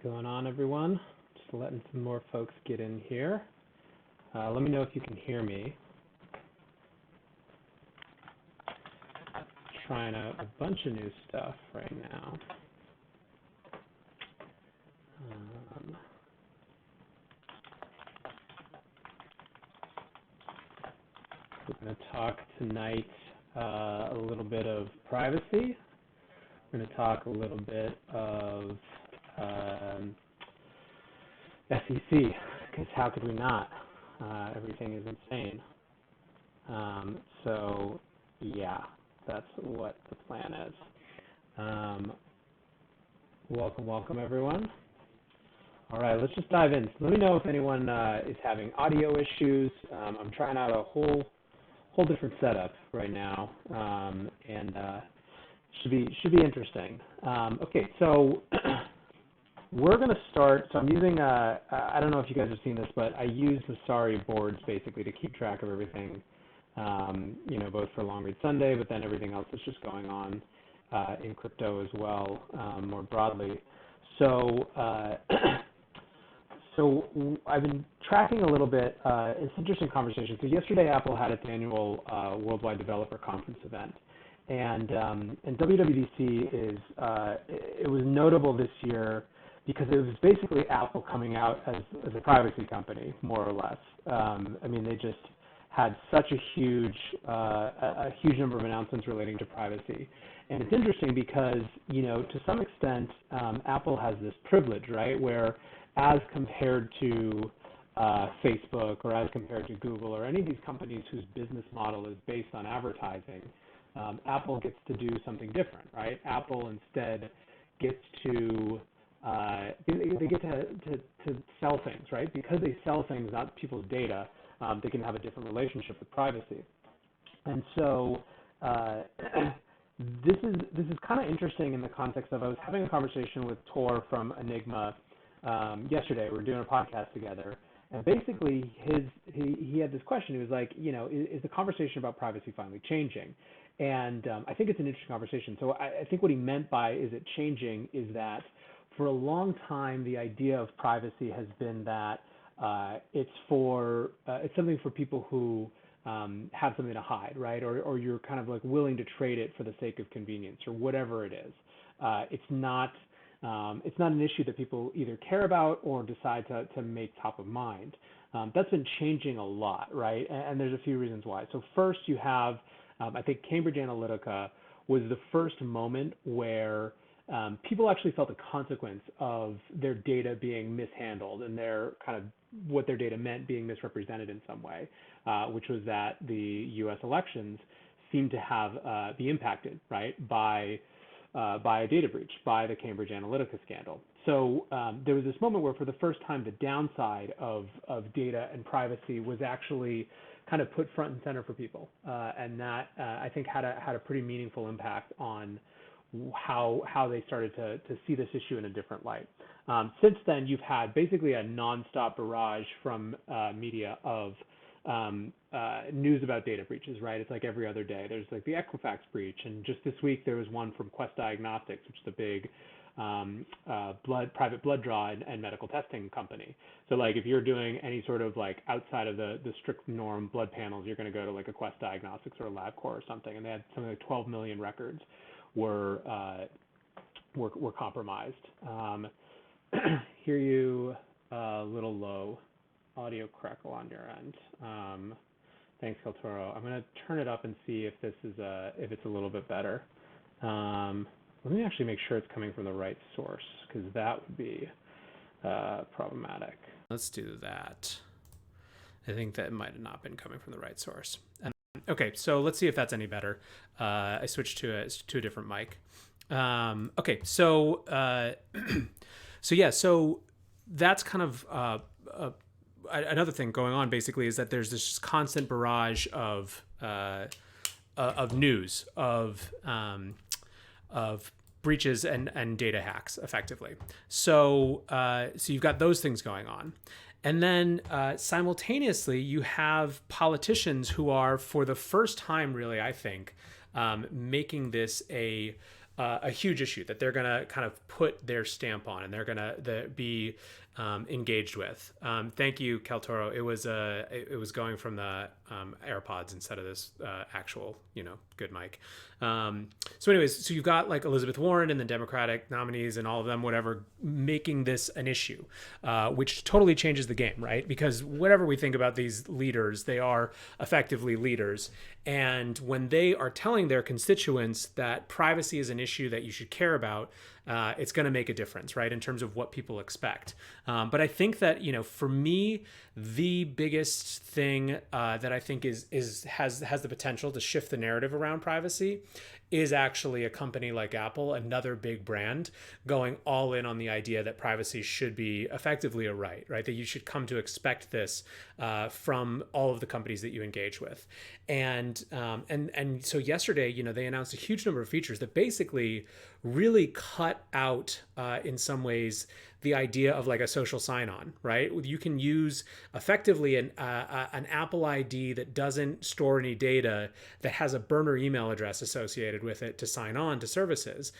going on, everyone? Just letting some more folks get in here. Let me know if you can hear me. Trying out a bunch of new stuff right now. We're going to talk tonight a little bit of privacy. We're going to talk a little bit of SEC, because how could we not? Everything is insane. So, yeah, that's what the plan is. Welcome, everyone. All right, let's just dive in. Let me know if anyone is having audio issues. I'm trying out a whole different setup right now, and should be interesting. Okay, so we're going to start. So I'm using I don't know if you guys have seen this, but I use the Sorry boards basically to keep track of everything. Both for Long Read Sunday, but then everything else that's just going on in crypto as well, more broadly. So so I've been tracking a little bit. It's an interesting conversation. So yesterday, Apple had its annual Worldwide Developer Conference event, and WWDC is it was notable this year because it was basically Apple coming out as a privacy company, more or less. I mean, they just had such a huge number of announcements relating to privacy. And it's interesting because, to some extent, Apple has this privilege, right, where as compared to Facebook or as compared to Google or any of these companies whose business model is based on advertising, Apple gets to do something different, right? Apple instead gets to they get to sell things, right? Because they sell things, not people's data, they can have a different relationship with privacy. And so this is kind of interesting in the context of I was having a conversation with Tor from Enigma yesterday. We were doing a podcast together, and basically he had this question. He was like, is the conversation about privacy finally changing? And I think it's an interesting conversation. So I think what he meant by is it changing is that for a long time the idea of privacy has been that it's something for people who have something to hide, right? Or you're kind of like willing to trade it for the sake of convenience or whatever it is. It's not an issue that people either care about or decide to make top of mind. That's been changing a lot, right? And there's a few reasons why. So first you have, I think Cambridge Analytica was the first moment where people actually felt the consequence of their data being mishandled and their kind of what their data meant being misrepresented in some way, which was that the U.S. elections seemed to have be impacted, right, by a data breach, by the Cambridge Analytica scandal. So there was this moment where for the first time the downside of data and privacy was actually kind of put front and center for people. And that I think had a pretty meaningful impact on how they started to see this issue in a different light. Since then, you've had basically a nonstop barrage from media of news about data breaches, right? It's like every other day. There's like the Equifax breach, and just this week there was one from Quest Diagnostics, which is a big private blood draw and medical testing company. So like if you're doing any sort of like outside of the strict norm blood panels, you're going to go to like a Quest Diagnostics or a LabCorp or something, and they had something like 12 million records were compromised. Hear you a little low, audio crackle on your end. Thanks, Kaltoro. I'm going to turn it up and see if this is if it's a little bit better. Let me actually make sure it's coming from the right source, because that would be problematic. Let's do that. I think that might have not been coming from the right source. Okay, so let's see if that's any better. I switched to a different mic. Okay, so so that's kind of another thing going on. Basically, is that there's this just constant barrage of news of breaches and data hacks, effectively. So so you've got those things going on. And then simultaneously, you have politicians who are, for the first time, really, I think, making this a a huge issue that they're going to kind of put their stamp on and they're going to be engaged with. Thank you, Caltoro. It was going from the AirPods instead of this actual, good mic. So anyways, so you've got like Elizabeth Warren and the Democratic nominees and all of them, whatever, making this an issue, which totally changes the game, right? Because whatever we think about these leaders, they are effectively leaders. And when they are telling their constituents that privacy is an issue that you should care about, it's going to make a difference, right, in terms of what people expect. But I think that, for me, the biggest thing that I think has the potential to shift the narrative around privacy is actually a company like Apple, another big brand, going all in on the idea that privacy should be effectively a right? That you should come to expect this from all of the companies that you engage with. And so yesterday, they announced a huge number of features that basically really cut out, in some ways, the idea of like a social sign-on, right? You can use effectively an Apple ID that doesn't store any data, that has a burner email address associated with it to sign on to services.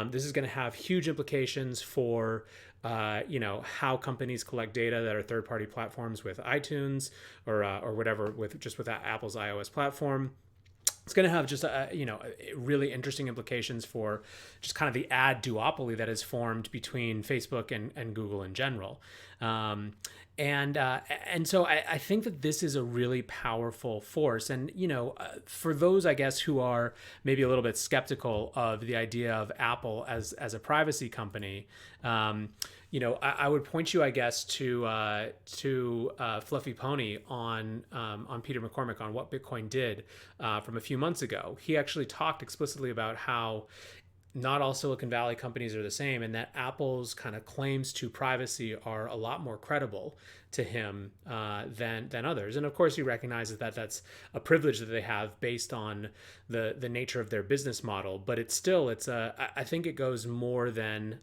This is going to have huge implications for how companies collect data that are third-party platforms with iTunes or whatever with Apple's iOS platform. It's going to have just really interesting implications for just kind of the ad duopoly that has formed between Facebook and Google in general. And so I think that this is a really powerful force. And, for those, I guess, who are maybe a little bit skeptical of the idea of Apple as a privacy company, I would point you, I guess, to Fluffy Pony on Peter McCormick on What Bitcoin Did from a few months ago. He actually talked explicitly about how not all Silicon Valley companies are the same, and that Apple's kind of claims to privacy are a lot more credible to him than others. And of course, he recognizes that that's a privilege that they have based on the nature of their business model. But I think it goes more than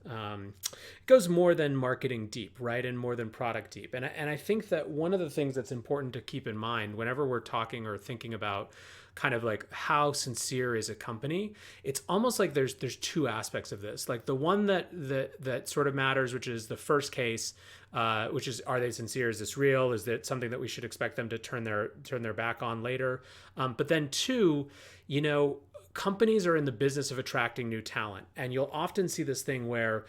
marketing deep, right, and more than product deep. And I think that one of the things that's important to keep in mind whenever we're talking or thinking about kind of like how sincere is a company, it's almost like there's two aspects of this. Like the one that sort of matters, which is the first case, which is, are they sincere? Is this real? Is that something that we should expect them to turn their back on later? But then two, companies are in the business of attracting new talent. And you'll often see this thing where,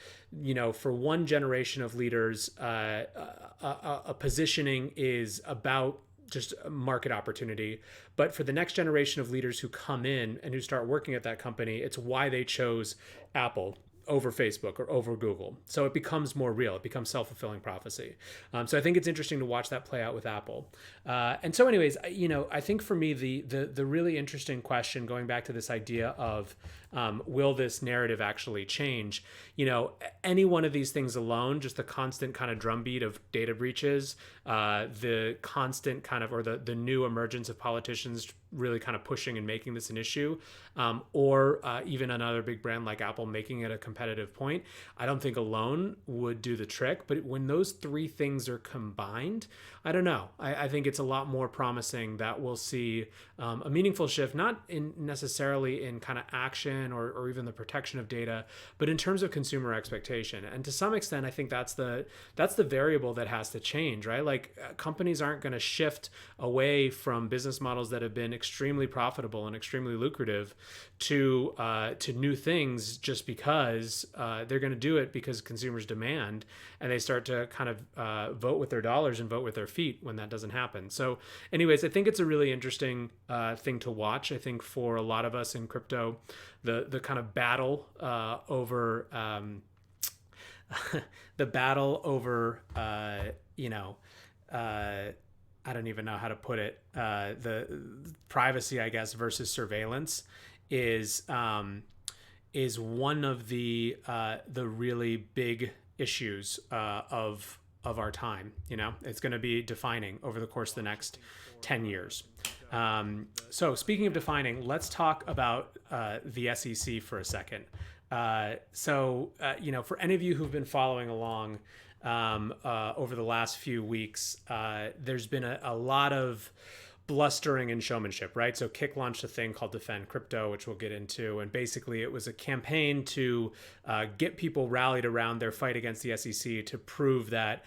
for one generation of leaders, a positioning is about just a market opportunity. But for the next generation of leaders who come in and who start working at that company, it's why they chose Apple over Facebook or over Google. So it becomes more real. It becomes self-fulfilling prophecy. So I think it's interesting to watch that play out with Apple. And so anyways, I think for me, the really interesting question, going back to this idea of will this narrative actually change? Any one of these things alone, just the constant kind of drumbeat of data breaches, the constant kind of, or the new emergence of politicians really kind of pushing and making this an issue, or even another big brand like Apple making it a competitive point, I don't think alone would do the trick. But when those three things are combined, I don't know. I think it's a lot more promising that we'll see a meaningful shift, not necessarily in kind of action or even the protection of data, but in terms of consumer expectation. And to some extent, I think that's the variable that has to change, right? Like companies aren't going to shift away from business models that have been extremely profitable and extremely lucrative to new things just because they're going to do it because consumers demand, and they start to kind of vote with their dollars and vote with their feet when that doesn't happen. So anyways, I think it's a really interesting thing to watch. I think for a lot of us in crypto, the kind of battle over the battle over I don't even know how to put it, the privacy, I guess, versus surveillance is one of the really big issues of our time. It's going to be defining over the course of the next 10 years. So speaking of defining, let's talk about the SEC for a second. For any of you who've been following along over the last few weeks, there's been a lot of blustering and showmanship, right? So Kick launched a thing called Defend Crypto, which we'll get into. And basically it was a campaign to get people rallied around their fight against the SEC to prove that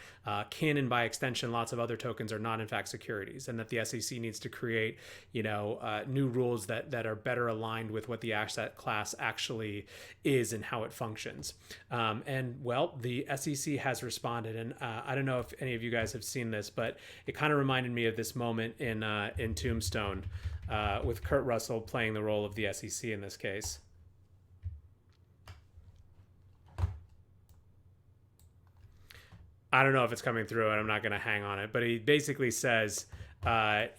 Kin and by extension, lots of other tokens are not in fact securities, and that the SEC needs to create, new rules that are better aligned with what the asset class actually is and how it functions. And well, the SEC has responded. And I don't know if any of you guys have seen this, but it kind of reminded me of this moment in Tombstone with Kurt Russell playing the role of the SEC in this case. I don't know if it's coming through, and I'm not going to hang on it, but he basically says,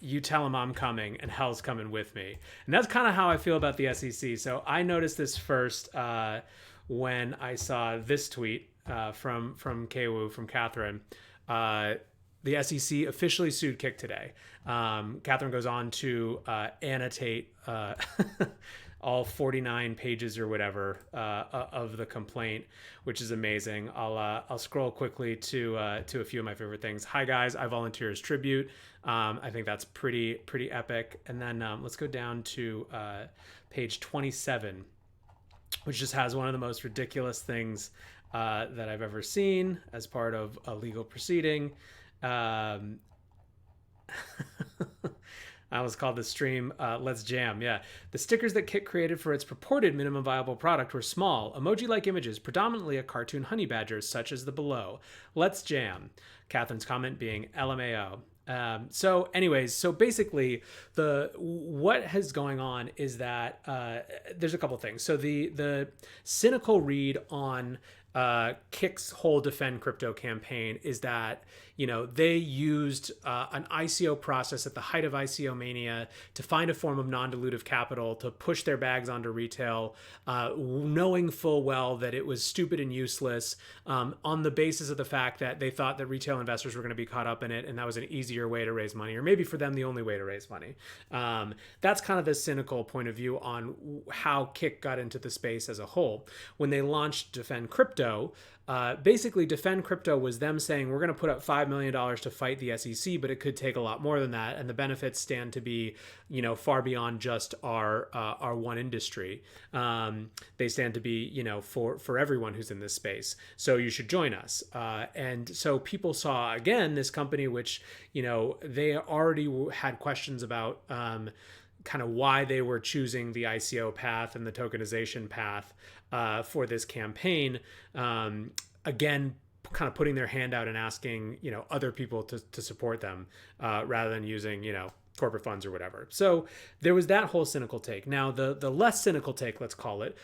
you tell him I'm coming and hell's coming with me. And that's kind of how I feel about the SEC. So I noticed this first when I saw this tweet from Kwu, from Catherine. The SEC officially sued Kick today. Catherine goes on to annotate all 49 pages or whatever of the complaint, which is amazing. I'll scroll quickly to a few of my favorite things. Hi guys, I volunteer as tribute. I think that's pretty epic. And then let's go down to page 27, which just has one of the most ridiculous things that I've ever seen as part of a legal proceeding. I almost called the stream Let's Jam. Yeah. The stickers that Kit created for its purported minimum viable product were small, emoji-like images, predominantly of cartoon honey badgers, such as the below. Let's Jam. Catherine's comment being LMAO. So anyways, so basically what is going on is that there's a couple things. So the cynical read on Kick's whole Defend Crypto campaign is that, they used an ICO process at the height of ICO mania to find a form of non-dilutive capital to push their bags onto retail, knowing full well that it was stupid and useless, on the basis of the fact that they thought that retail investors were going to be caught up in it, and that was an easier way to raise money, or maybe for them the only way to raise money. That's kind of the cynical point of view on how Kick got into the space as a whole. When they launched Defend Crypto, basically Defend Crypto was them saying, we're going to put up $5 million to fight the SEC, but it could take a lot more than that. And the benefits stand to be, far beyond just our one industry. They stand to be, for everyone who's in this space. So you should join us. And so people saw, again, this company, which, they already had questions about, kind of why they were choosing the ICO path and the tokenization path for this campaign. Again, kind of putting their hand out and asking, other people to support them rather than using, corporate funds or whatever. So there was that whole cynical take. Now, the less cynical take, let's call it,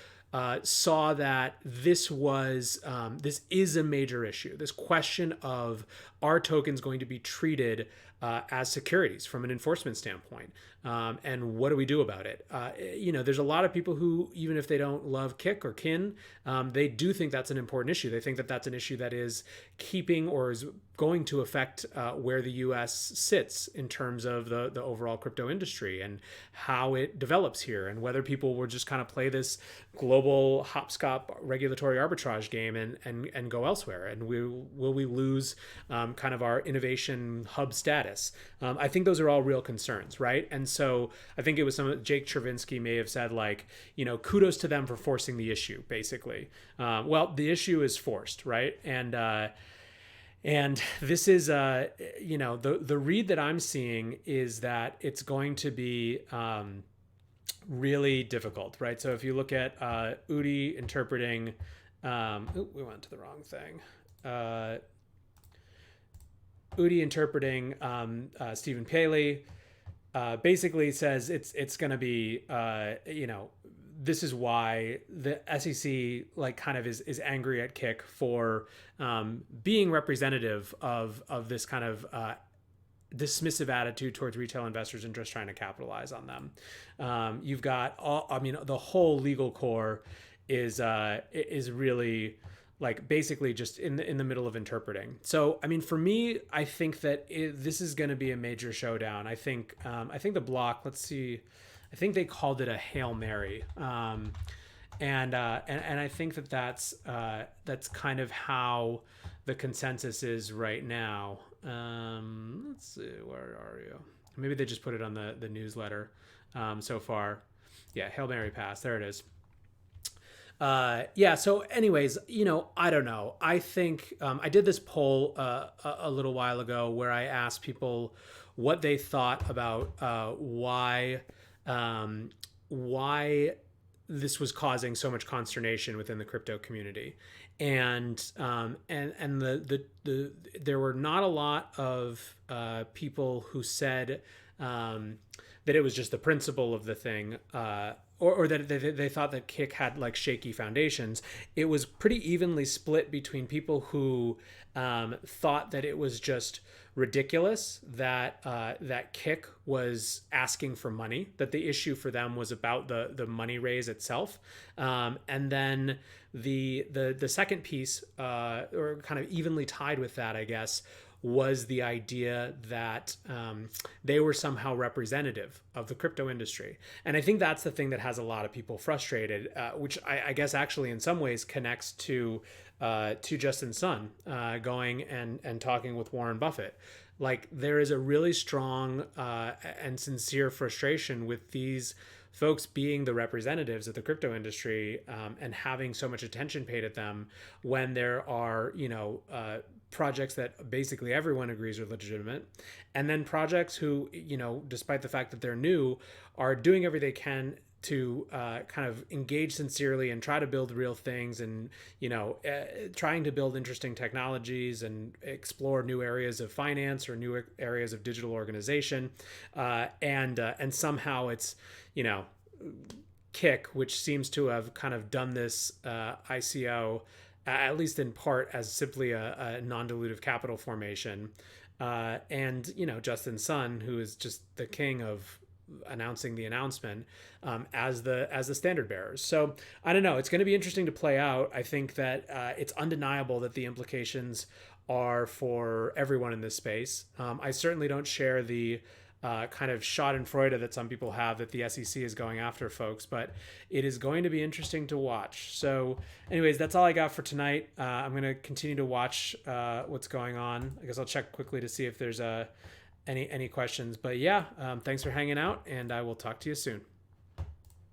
saw that this is a major issue. This question of, are tokens going to be treated as securities from an enforcement standpoint? And what do we do about it? There's a lot of people who, even if they don't love Kick or Kin, they do think that's an important issue. They think that that's an issue that is keeping or is going to affect where the U.S. sits in terms of the overall crypto industry and how it develops here, and whether people will just kind of play this global hopscotch regulatory arbitrage game and go elsewhere. And will we lose kind of our innovation hub status? I think those are all real concerns, right? And so I think it was Jake Chervinsky may have said, like, kudos to them for forcing the issue, basically. Well, the issue is forced, right? And this is, the read that I'm seeing is that it's going to be really difficult, right? So if you look at Udi interpreting, we went to the wrong thing. Udi interpreting Stephen Paley basically says it's going to be, this is why the SEC kind of is angry at Kick for being representative of this kind of dismissive attitude towards retail investors and just trying to capitalize on them. You've got the whole legal core is really basically just in the middle of interpreting. So, for me, I think that this is going to be a major showdown. I think the block, let's see, I think they called it a Hail Mary. And I think that's kind of how the consensus is right now. Let's see, where are you? Maybe they just put it on the newsletter so far. Yeah, Hail Mary pass. There it is. Yeah. So, anyways, I don't know. I think I did this poll a little while ago where I asked people what they thought about um, why this was causing so much consternation within the crypto community, and there were not a lot of people who said that it was just the principle of the thing, or that they thought that Kick had like shaky foundations. It was pretty evenly split between people who thought that it was just ridiculous that Kick was asking for money, that the issue for them was about the money raise itself, and then the second piece, or kind of evenly tied with that, I guess, was the idea that they were somehow representative of the crypto industry. And I think that's the thing that has a lot of people frustrated, which I guess actually in some ways connects to Justin Sun going and talking with Warren Buffett. Like, there is a really strong and sincere frustration with these folks being the representatives of the crypto industry, and having so much attention paid at them when there are, projects that basically everyone agrees are legitimate, and then projects who, despite the fact that they're new, are doing everything they can to kind of engage sincerely and try to build real things, and trying to build interesting technologies and explore new areas of finance or new areas of digital organization, and somehow it's Kick, which seems to have kind of done this ICO, at least in part, as simply a non-dilutive capital formation, and Justin Sun, who is just the king of announcing the announcement, as the standard bearers. So I don't know. It's going to be interesting to play out. I think that it's undeniable that the implications are for everyone in this space. I certainly don't share the kind of schadenfreude that some people have that the SEC is going after folks, but it is going to be interesting to watch. So anyways, that's all I got for tonight. I'm going to continue to watch what's going on. I guess I'll check quickly to see if there's any questions, but yeah, thanks for hanging out, and I will talk to you soon.